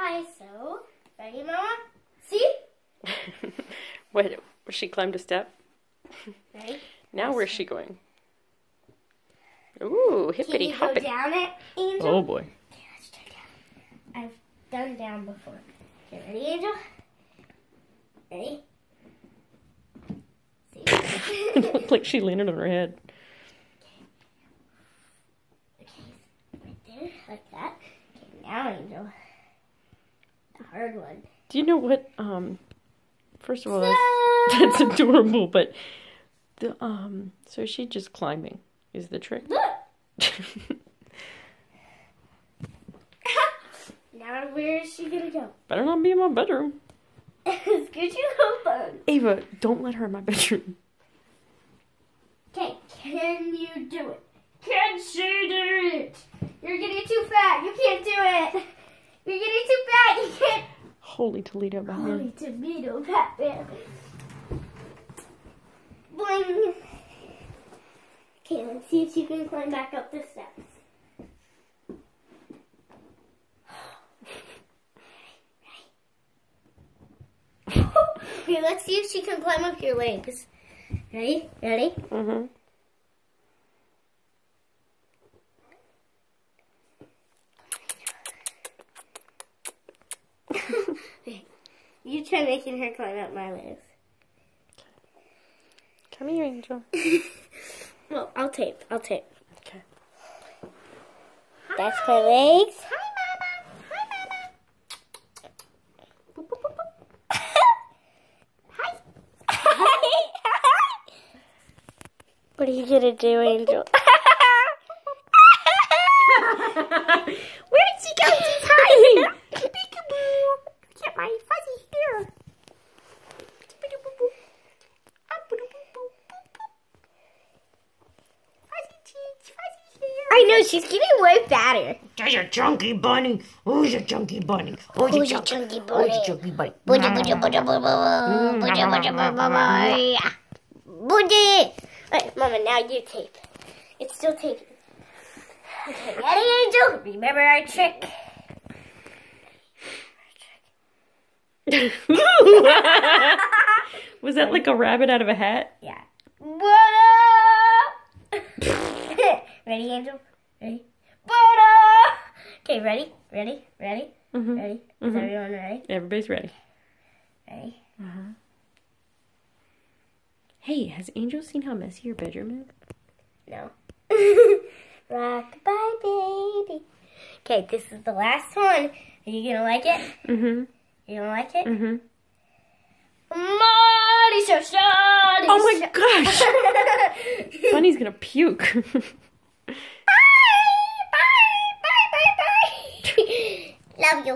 Hi, so, ready, Mama? See? What? She climbed a step? Ready? Now where's she going? Ooh, hippity hoppity. Can you go down it, Angel? Oh boy. Okay, let's try down. I've done down before. Okay, ready, Angel? Ready? See? It looked like she landed on her head. Okay, right there, like that. Okay, now, Angel. The hard one. Do you know what, first of all, that's adorable, but, so she's just climbing, is the trick. Now where is she gonna go? Better not be in my bedroom. Scooch you little bone. Ava, don't let her in my bedroom. Okay, can you do it? Can she do it? You're getting too fat. You can't do it. You're getting too fat. You can't. Holy Toledo, Batman. Holy tomato, Batman. Boing. Okay, let's see if she can climb back up the steps. Okay, let's see if she can climb up your legs. Ready? Ready? Mm-hmm. You try making her climb up my legs. Come here, Angel. Well, I'll tape. I'll tape. Okay. That's my legs. Hi, Mama. Hi, Mama. Boop, boop, boop, boop. Hi. Hi. What are you gonna do, Angel? Where'd she go? She's hiding. Peekaboo. Look at my fuzzy hair. I know, she's getting way fatter. There's a chunky bunny. Who's a chunky bunny? Who's a chunky bunny? Who's a chunky bunny? Alright, Mama, now you tape. It's still taping. Okay, ready, Angel? Remember our trick? Was that like a rabbit out of a hat? Yeah. Ready, Angel? Ready? Okay, ready? Ready? Ready? Mm-hmm. Ready? Is Mm-hmm. everyone ready? Everybody's ready. Ready? Uh-huh. Hey, has Angel seen how messy your bedroom is? No. Rock-a-bye, baby. Okay, this is the last one. Are you gonna like it? Mm-hmm. You gonna like it? Mm-hmm. Money so shiny. Oh my gosh! Bunny's gonna puke. Bye, bye, bye, bye, bye. Love you.